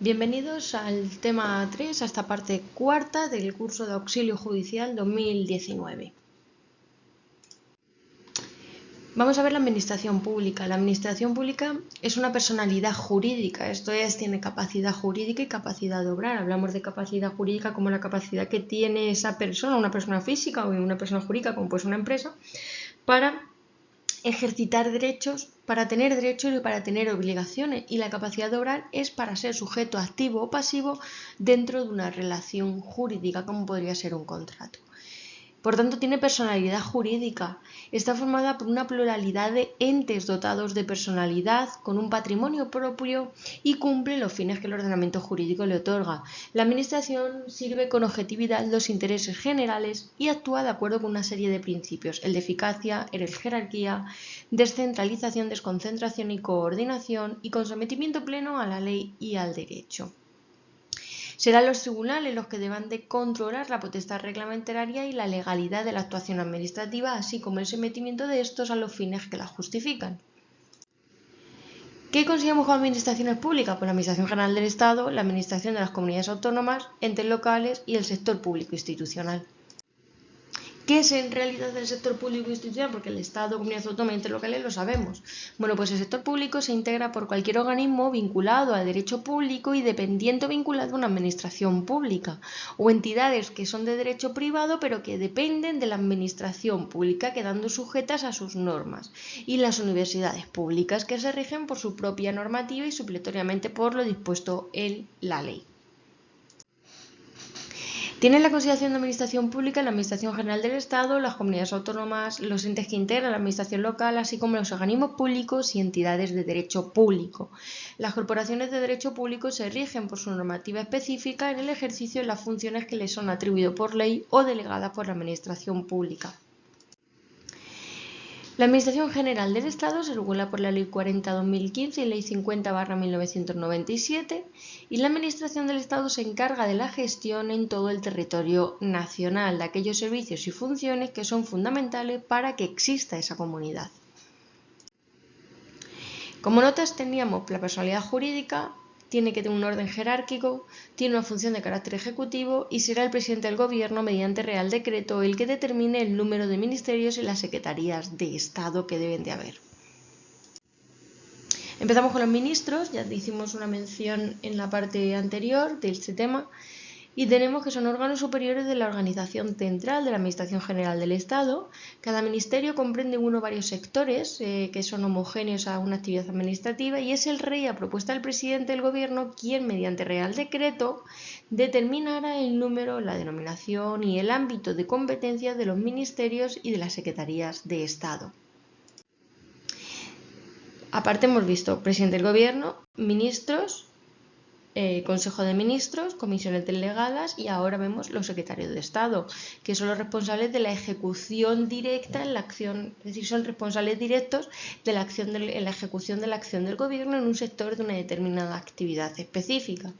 Bienvenidos al tema 3, a esta parte cuarta del curso de Auxilio Judicial 2019. Vamos a ver la administración pública. La administración pública es una personalidad jurídica, esto es, tiene capacidad jurídica y capacidad de obrar. Hablamos de capacidad jurídica como la capacidad que tiene esa persona, una persona física o una persona jurídica, como pues una empresa, para ejercitar derechos, para tener derechos y para tener obligaciones, y la capacidad de obrar es para ser sujeto activo o pasivo dentro de una relación jurídica, como podría ser un contrato. Por tanto, tiene personalidad jurídica. Está formada por una pluralidad de entes dotados de personalidad, con un patrimonio propio y cumple los fines que el ordenamiento jurídico le otorga. La Administración sirve con objetividad los intereses generales y actúa de acuerdo con una serie de principios: el de eficacia, el de jerarquía, descentralización, desconcentración y coordinación, y con sometimiento pleno a la ley y al derecho. Serán los tribunales los que deban de controlar la potestad reglamentaria y la legalidad de la actuación administrativa, así como el sometimiento de estos a los fines que la justifican. ¿Qué consideramos como administraciones públicas? Pues la Administración General del Estado, la Administración de las Comunidades Autónomas, entes locales y el sector público institucional. ¿Qué es en realidad el sector público institucional? Porque el Estado, comunidades autónomas y entes locales lo sabemos. Bueno, pues el sector público se integra por cualquier organismo vinculado al derecho público y dependiente o vinculado a una administración pública, o entidades que son de derecho privado pero que dependen de la administración pública, quedando sujetas a sus normas, y las universidades públicas, que se rigen por su propia normativa y supletoriamente por lo dispuesto en la ley. Tiene la consideración de administración pública la Administración General del Estado, las comunidades autónomas, los entes que integran la administración local, así como los organismos públicos y entidades de derecho público. Las corporaciones de derecho público se rigen por su normativa específica en el ejercicio de las funciones que les son atribuidas por ley o delegadas por la administración pública. La Administración General del Estado se regula por la Ley 40/2015 y Ley 50/1997, y la Administración del Estado se encarga de la gestión en todo el territorio nacional de aquellos servicios y funciones que son fundamentales para que exista esa comunidad. Como notas teníamos la personalidad jurídica, tiene que tener un orden jerárquico, tiene una función de carácter ejecutivo y será el presidente del gobierno mediante Real Decreto el que determine el número de ministerios y las secretarías de Estado que deben de haber. Empezamos con los ministros, ya hicimos una mención en la parte anterior de este tema, y tenemos que son órganos superiores de la organización central de la Administración General del Estado. Cada ministerio comprende uno o varios sectores que son homogéneos a una actividad administrativa, y es el rey, a propuesta del presidente del gobierno, quien mediante Real Decreto determinará el número, la denominación y el ámbito de competencia de los ministerios y de las secretarías de Estado. Aparte hemos visto presidente del gobierno, ministros, Consejo de Ministros, comisiones delegadas, y ahora vemos los secretarios de Estado, que son los responsables de la ejecución directa en la acción, es decir, son responsables directos de la acción en la ejecución de la acción del gobierno en un sector de una determinada actividad específica.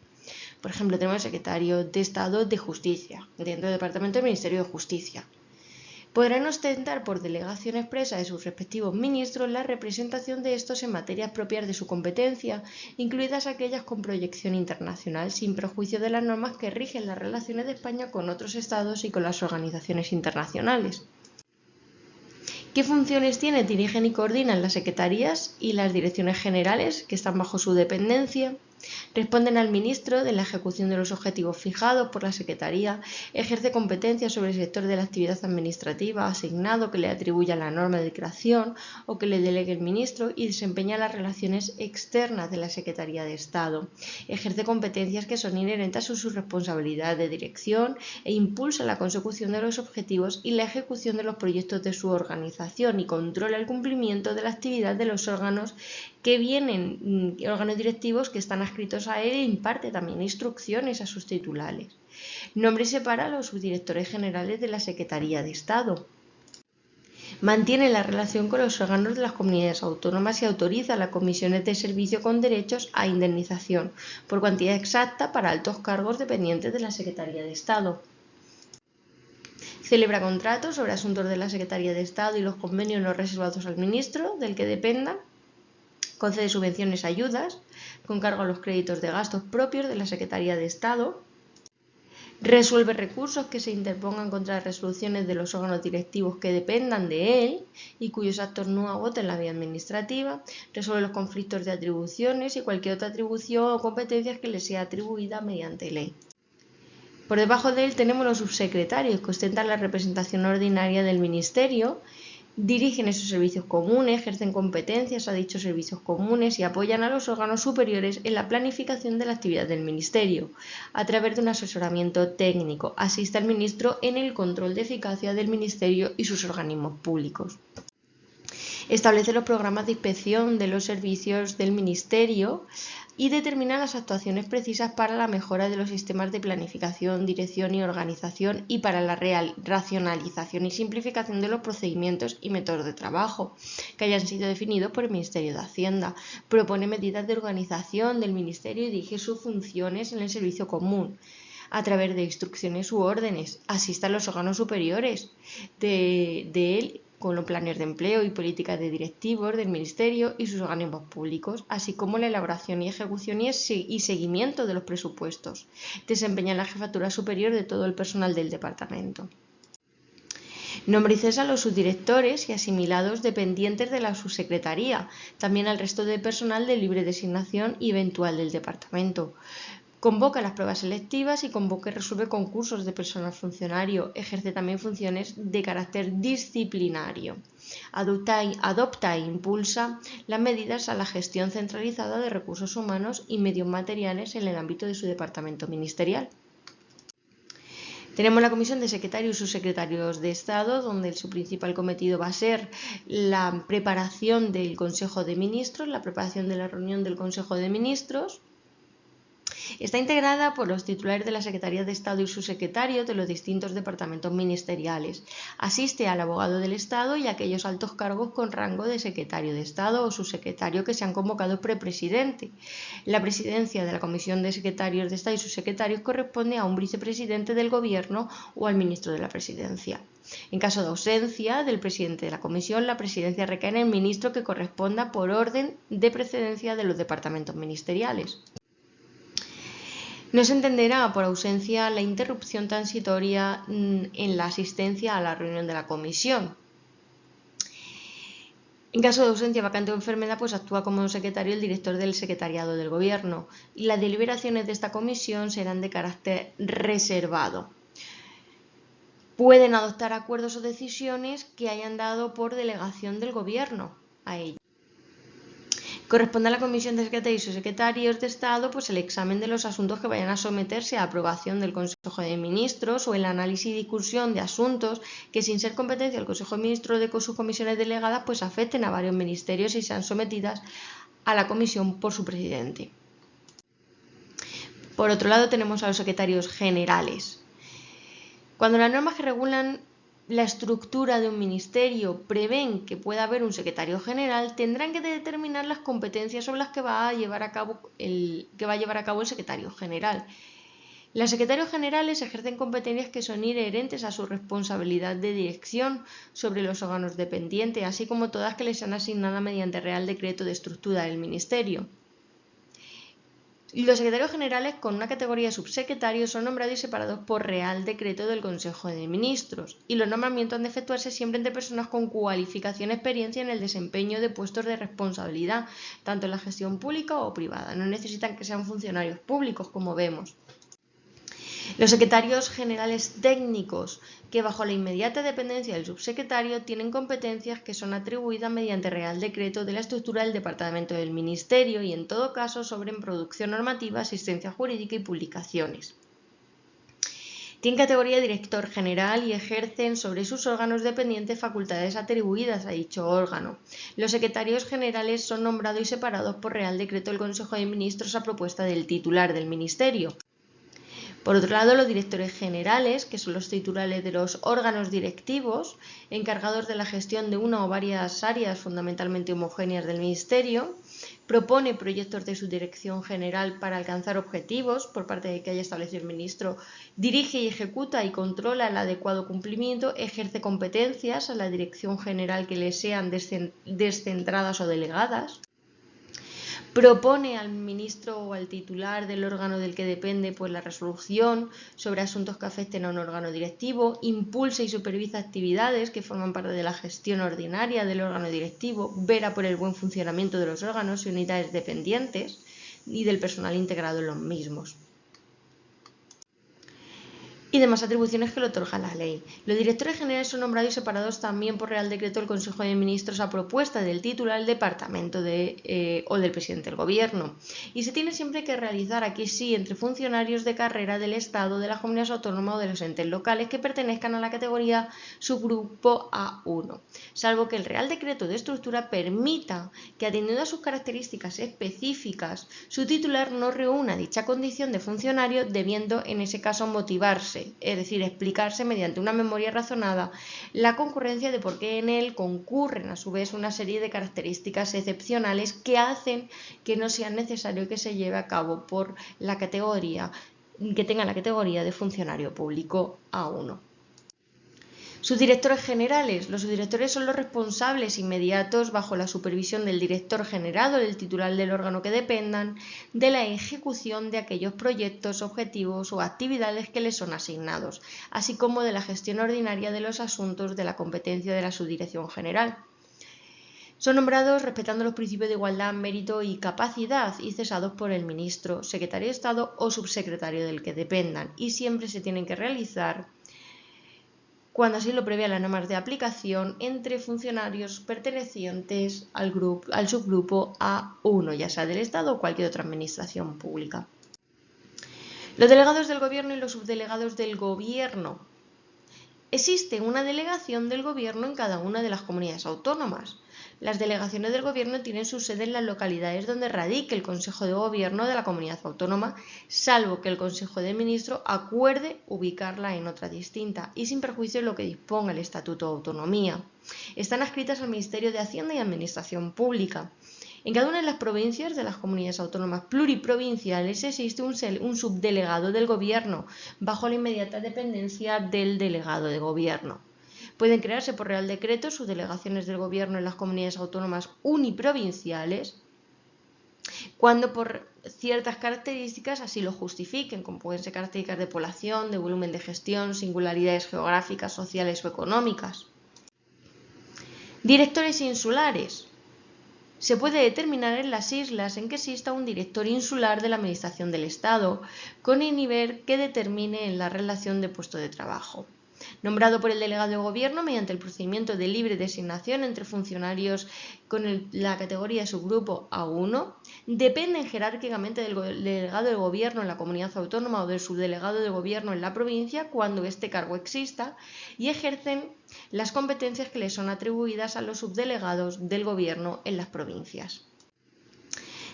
Por ejemplo, tenemos el secretario de Estado de Justicia, dentro del Departamento del Ministerio de Justicia. Podrán ostentar por delegación expresa de sus respectivos ministros la representación de estos en materias propias de su competencia, incluidas aquellas con proyección internacional, sin perjuicio de las normas que rigen las relaciones de España con otros estados y con las organizaciones internacionales. ¿Qué funciones tiene? Dirigen y coordinan las secretarías y las direcciones generales que están bajo su dependencia. Responden al ministro de la ejecución de los objetivos fijados por la Secretaría, ejerce competencia sobre el sector de la actividad administrativa asignado que le atribuya la norma de creación o que le delegue el ministro, y desempeña las relaciones externas de la Secretaría de Estado. Ejerce competencias que son inherentes a su responsabilidad de dirección e impulsa la consecución de los objetivos y la ejecución de los proyectos de su organización, y controla el cumplimiento de la actividad de los órganos que vienen, órganos directivos que están adscritos a él, e imparte también instrucciones a sus titulares. Nombra y separa a los subdirectores generales de la Secretaría de Estado. Mantiene la relación con los órganos de las comunidades autónomas y autoriza las comisiones de servicio con derechos a indemnización por cuantía exacta para altos cargos dependientes de la Secretaría de Estado. Celebra contratos sobre asuntos de la Secretaría de Estado y los convenios no reservados al ministro del que dependan. concede subvenciones, ayudas, con cargo a los créditos de gastos propios de la Secretaría de Estado, resuelve recursos que se interpongan contra las resoluciones de los órganos directivos que dependan de él y cuyos actos no agoten la vía administrativa, resuelve los conflictos de atribuciones y cualquier otra atribución o competencias que le sea atribuida mediante ley. Por debajo de él tenemos los subsecretarios, que ostentan la representación ordinaria del Ministerio, dirigen esos servicios comunes, ejercen competencias a dichos servicios comunes y apoyan a los órganos superiores en la planificación de la actividad del Ministerio, a través de un asesoramiento técnico. Asiste al Ministro en el control de eficacia del Ministerio y sus organismos públicos. Establece los programas de inspección de los servicios del Ministerio y determina las actuaciones precisas para la mejora de los sistemas de planificación, dirección y organización y para la racionalización y simplificación de los procedimientos y métodos de trabajo que hayan sido definidos por el Ministerio de Hacienda. Propone medidas de organización del Ministerio y dirige sus funciones en el servicio común a través de instrucciones u órdenes. Asiste a los órganos superiores de él con los planes de empleo y políticas de directivos del Ministerio y sus organismos públicos, así como la elaboración y ejecución y seguimiento de los presupuestos. Desempeña la jefatura superior de todo el personal del departamento. Nombra y cesa a los subdirectores y asimilados dependientes de la subsecretaría, también al resto de personal de libre designación y eventual del departamento. Convoca las pruebas selectivas y convoca y resuelve concursos de personal funcionario. Ejerce también funciones de carácter disciplinario. Adopta e impulsa las medidas a la gestión centralizada de recursos humanos y medios materiales en el ámbito de su departamento ministerial. Tenemos la Comisión de Secretarios y Subsecretarios de Estado, donde su principal cometido va a ser la preparación del Consejo de Ministros, la preparación de la reunión del Consejo de Ministros. Está integrada por los titulares de la Secretaría de Estado y subsecretarios de los distintos departamentos ministeriales. Asiste al abogado del Estado y a aquellos altos cargos con rango de secretario de Estado o subsecretario que sean convocados por el presidente. La presidencia de la Comisión de Secretarios de Estado y subsecretarios corresponde a un vicepresidente del Gobierno o al ministro de la Presidencia. En caso de ausencia del presidente de la comisión, la presidencia recae en el ministro que corresponda por orden de precedencia de los departamentos ministeriales. No se entenderá por ausencia la interrupción transitoria en la asistencia a la reunión de la comisión. En caso de ausencia, vacante o enfermedad, pues actúa como secretario el director del secretariado del Gobierno y las deliberaciones de esta comisión serán de carácter reservado. Pueden adoptar acuerdos o decisiones que hayan dado por delegación del Gobierno a ella. Corresponde a la Comisión de Secretarios y Subsecretarios de Estado pues el examen de los asuntos que vayan a someterse a aprobación del Consejo de Ministros o el análisis y discusión de asuntos que sin ser competencia del Consejo de Ministros de sus comisiones delegadas pues afecten a varios ministerios y sean sometidas a la comisión por su presidente. Por otro lado tenemos a los secretarios generales. Cuando las normas que regulan la estructura de un ministerio prevén que pueda haber un secretario general, tendrán que determinar las competencias sobre las que va a llevar a cabo el secretario general. Los secretarios generales ejercen competencias que son inherentes a su responsabilidad de dirección sobre los órganos dependientes, así como todas que les sean asignadas mediante Real Decreto de Estructura del Ministerio. Los secretarios generales con una categoría de subsecretarios son nombrados y separados por Real Decreto del Consejo de Ministros y los nombramientos han de efectuarse siempre entre personas con cualificación y experiencia en el desempeño de puestos de responsabilidad, tanto en la gestión pública o privada. No necesitan que sean funcionarios públicos, como vemos. Los secretarios generales técnicos, que bajo la inmediata dependencia del subsecretario tienen competencias que son atribuidas mediante Real Decreto de la estructura del Departamento del Ministerio y en todo caso sobre producción normativa, asistencia jurídica y publicaciones. Tienen categoría de director general y ejercen sobre sus órganos dependientes facultades atribuidas a dicho órgano. Los secretarios generales son nombrados y separados por Real Decreto del Consejo de Ministros a propuesta del titular del Ministerio. Por otro lado, los directores generales, que son los titulares de los órganos directivos, encargados de la gestión de una o varias áreas fundamentalmente homogéneas del Ministerio, propone proyectos de su dirección general para alcanzar objetivos por parte de que haya establecido el ministro, dirige y ejecuta y controla el adecuado cumplimiento, ejerce competencias a la dirección general que le sean descentradas o delegadas. Propone al ministro o al titular del órgano del que depende pues, la resolución sobre asuntos que afecten a un órgano directivo, impulsa y supervisa actividades que forman parte de la gestión ordinaria del órgano directivo, vela por el buen funcionamiento de los órganos y unidades dependientes y del personal integrado en los mismos. Y demás atribuciones que le otorga la ley. Los directores generales son nombrados y separados también por Real Decreto del Consejo de Ministros a propuesta del titular del departamento o del presidente del Gobierno. Y se tiene siempre que realizar, aquí sí, entre funcionarios de carrera del Estado, de las comunidades autónomas o de los entes locales que pertenezcan a la categoría subgrupo A1, salvo que el Real Decreto de Estructura permita que, atendiendo a sus características específicas, su titular no reúna dicha condición de funcionario, debiendo en ese caso motivarse, es decir, explicarse mediante una memoria razonada la concurrencia de por qué en él concurren a su vez una serie de características excepcionales que hacen que no sea necesario que se lleve a cabo por la categoría, que tenga la categoría de funcionario público A1. Subdirectores generales. Los subdirectores son los responsables inmediatos, bajo la supervisión del director general o del titular del órgano que dependan, de la ejecución de aquellos proyectos, objetivos o actividades que les son asignados, así como de la gestión ordinaria de los asuntos de la competencia de la subdirección general. Son nombrados respetando los principios de igualdad, mérito y capacidad y cesados por el ministro, secretario de Estado o subsecretario del que dependan, y siempre se tienen que realizar cuando así lo prevé las normas de aplicación entre funcionarios pertenecientes al subgrupo A1, ya sea del Estado o cualquier otra administración pública. Los delegados del Gobierno y los subdelegados del Gobierno. Existe una delegación del Gobierno en cada una de las comunidades autónomas. Las delegaciones del Gobierno tienen su sede en las localidades donde radique el Consejo de Gobierno de la comunidad autónoma, salvo que el Consejo de Ministros acuerde ubicarla en otra distinta y sin perjuicio de lo que disponga el Estatuto de Autonomía. Están adscritas al Ministerio de Hacienda y Administración Pública. En cada una de las provincias de las comunidades autónomas pluriprovinciales existe un subdelegado del Gobierno, bajo la inmediata dependencia del delegado de Gobierno. Pueden crearse por Real Decreto subdelegaciones del Gobierno en las comunidades autónomas uniprovinciales, cuando por ciertas características así lo justifiquen, como pueden ser características de población, de volumen de gestión, singularidades geográficas, sociales o económicas. Directores insulares. Se puede determinar en las islas en que exista un director insular de la Administración del Estado, con el nivel que determine en la relación de puesto de trabajo. Nombrado por el delegado de Gobierno mediante el procedimiento de libre designación entre funcionarios con la categoría subgrupo A1, dependen jerárquicamente del delegado de Gobierno en la comunidad autónoma o del subdelegado de Gobierno en la provincia cuando este cargo exista y ejercen las competencias que les son atribuidas a los subdelegados del Gobierno en las provincias.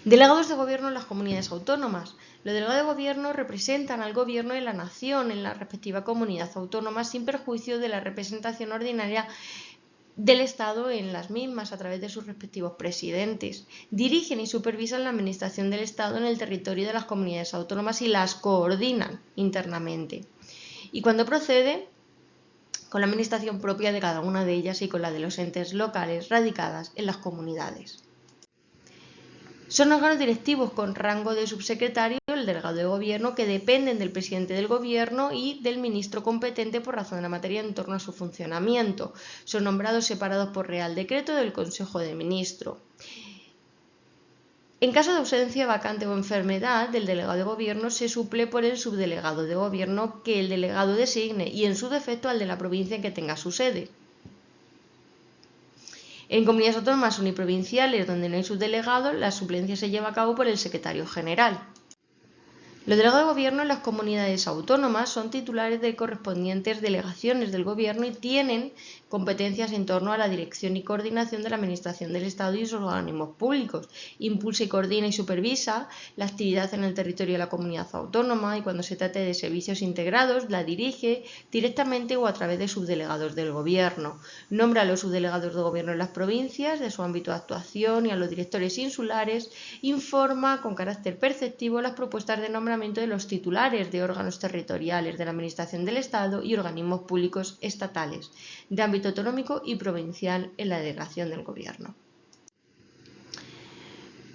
Delegados de Gobierno en las comunidades autónomas. Los delegados de Gobierno representan al Gobierno de la Nación en la respectiva comunidad autónoma sin perjuicio de la representación ordinaria del Estado en las mismas a través de sus respectivos presidentes. Dirigen y supervisan la administración del Estado en el territorio de las comunidades autónomas y las coordinan internamente. Y cuando procede, con la administración propia de cada una de ellas y con la de los entes locales radicadas en las comunidades. Son órganos directivos con rango de subsecretario, el delegado de Gobierno, que dependen del presidente del Gobierno y del ministro competente por razón de la materia en torno a su funcionamiento. Son nombrados separados por Real Decreto del Consejo de Ministros. En caso de ausencia, vacante o enfermedad del delegado de Gobierno, se suple por el subdelegado de Gobierno que el delegado designe y, en su defecto, al de la provincia en que tenga su sede. En comunidades autónomas uniprovinciales donde no hay subdelegado, la suplencia se lleva a cabo por el secretario general. Los delegados de Gobierno en las comunidades autónomas son titulares de correspondientes delegaciones del Gobierno y tienen competencias en torno a la dirección y coordinación de la Administración del Estado y sus organismos públicos. Impulsa y coordina y supervisa la actividad en el territorio de la comunidad autónoma y cuando se trate de servicios integrados la dirige directamente o a través de subdelegados del Gobierno. Nombra a los subdelegados de Gobierno en las provincias, de su ámbito de actuación y a los directores insulares. Informa con carácter perceptivo las propuestas de nombramiento de los titulares de órganos territoriales de la Administración del Estado y organismos públicos estatales, de ámbito autonómico y provincial en la delegación del Gobierno.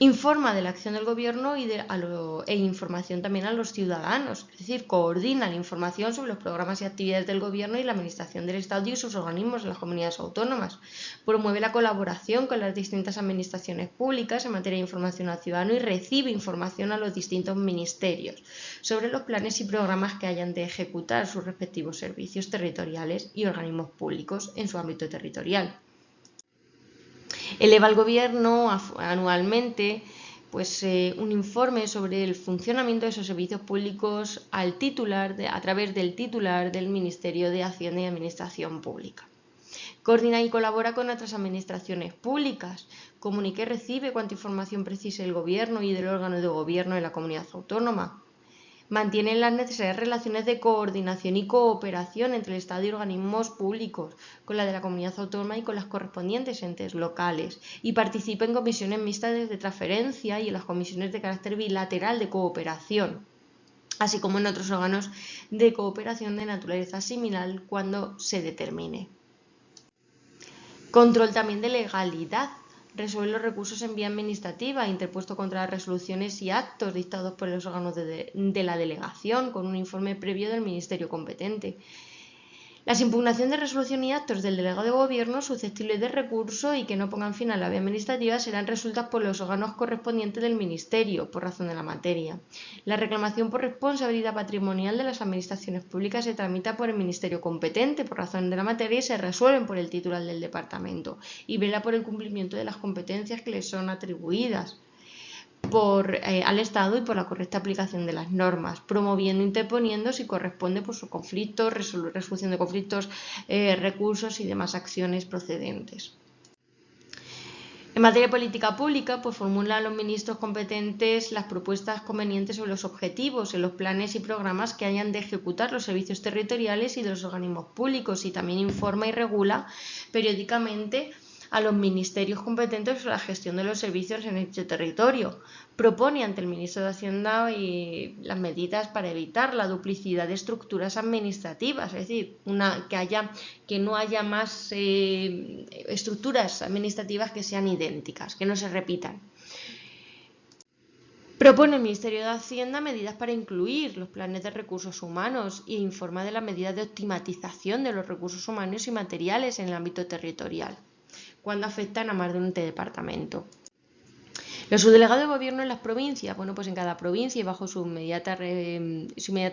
Informa de la acción del gobierno e información también a los ciudadanos, es decir, coordina la información sobre los programas y actividades del gobierno y la administración del Estado y sus organismos en las comunidades autónomas. Promueve la colaboración con las distintas administraciones públicas en materia de información al ciudadano y recibe información a los distintos ministerios sobre los planes y programas que hayan de ejecutar sus respectivos servicios territoriales y organismos públicos en su ámbito territorial. Eleva al Gobierno anualmente un informe sobre el funcionamiento de esos servicios públicos a través del titular del Ministerio de Hacienda y Administración Pública. Coordina y colabora con otras administraciones públicas, comunica y recibe cuanta información precise el Gobierno y del órgano de gobierno de la comunidad autónoma. Mantiene las necesarias relaciones de coordinación y cooperación entre el Estado y organismos públicos, con la de la comunidad autónoma y con las correspondientes entes locales, y participa en comisiones mixtas de transferencia y en las comisiones de carácter bilateral de cooperación, así como en otros órganos de cooperación de naturaleza similar cuando se determine. Control también de legalidad. Resuelve los recursos en vía administrativa interpuestos contra las resoluciones y actos dictados por los órganos de la delegación con un informe previo del ministerio competente. Las impugnaciones de resolución y actos del delegado de gobierno susceptibles de recurso y que no pongan fin a la vía administrativa serán resueltas por los órganos correspondientes del ministerio por razón de la materia. La reclamación por responsabilidad patrimonial de las administraciones públicas se tramita por el ministerio competente por razón de la materia y se resuelven por el titular del departamento y vela por el cumplimiento de las competencias que le son atribuidas al Estado y por la correcta aplicación de las normas, promoviendo e interponiendo si corresponde por sus conflictos, resolución de conflictos, recursos y demás acciones procedentes. En materia de política pública, formula a los ministros competentes las propuestas convenientes sobre los objetivos en los planes y programas que hayan de ejecutar los servicios territoriales y de los organismos públicos y también informa y regula periódicamente a los ministerios competentes sobre la gestión de los servicios en dicho territorio. Propone ante el ministro de Hacienda las medidas para evitar la duplicidad de estructuras administrativas, es decir, que no haya más estructuras administrativas que sean idénticas, que no se repitan. Propone el Ministerio de Hacienda medidas para incluir los planes de recursos humanos e informa de las medidas de optimización de los recursos humanos y materiales en el ámbito territorial, cuando afectan a más de un departamento. Los subdelegados de gobierno en las provincias, en cada provincia y bajo su inmediata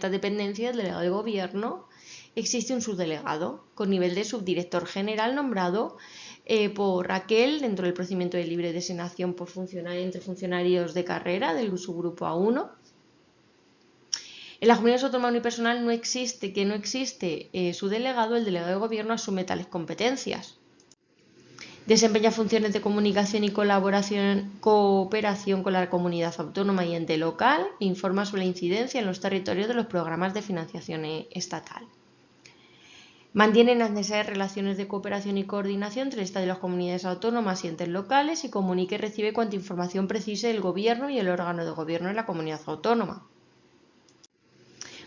dependencia del delegado de gobierno existe un subdelegado con nivel de subdirector general nombrado por Raquel dentro del procedimiento de libre designación entre funcionarios de carrera del subgrupo A1. En las comunidades autónomas unipersonal no existe su delegado, el delegado de gobierno asume tales competencias. Desempeña funciones de comunicación y cooperación con la comunidad autónoma y ente local e informa sobre la incidencia en los territorios de los programas de financiación estatal. Mantiene las necesarias relaciones de cooperación y coordinación entre el Estado y las comunidades autónomas y entes locales y comunica y recibe cuanta información precise del Gobierno y el órgano de gobierno de la comunidad autónoma.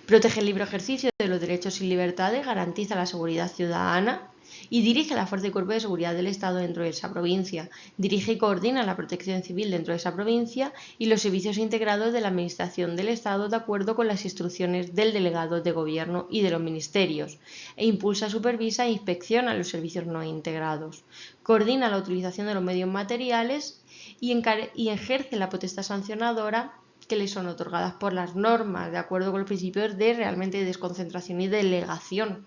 Protege el libre ejercicio de los derechos y libertades, garantiza la seguridad ciudadana y dirige la Fuerza y Cuerpo de Seguridad del Estado dentro de esa provincia. Dirige y coordina la protección civil dentro de esa provincia y los servicios integrados de la Administración del Estado de acuerdo con las instrucciones del delegado de gobierno y de los ministerios. E impulsa, supervisa e inspecciona los servicios no integrados. Coordina la utilización de los medios materiales y ejerce la potestad sancionadora que le son otorgadas por las normas, de acuerdo con los principios de desconcentración y delegación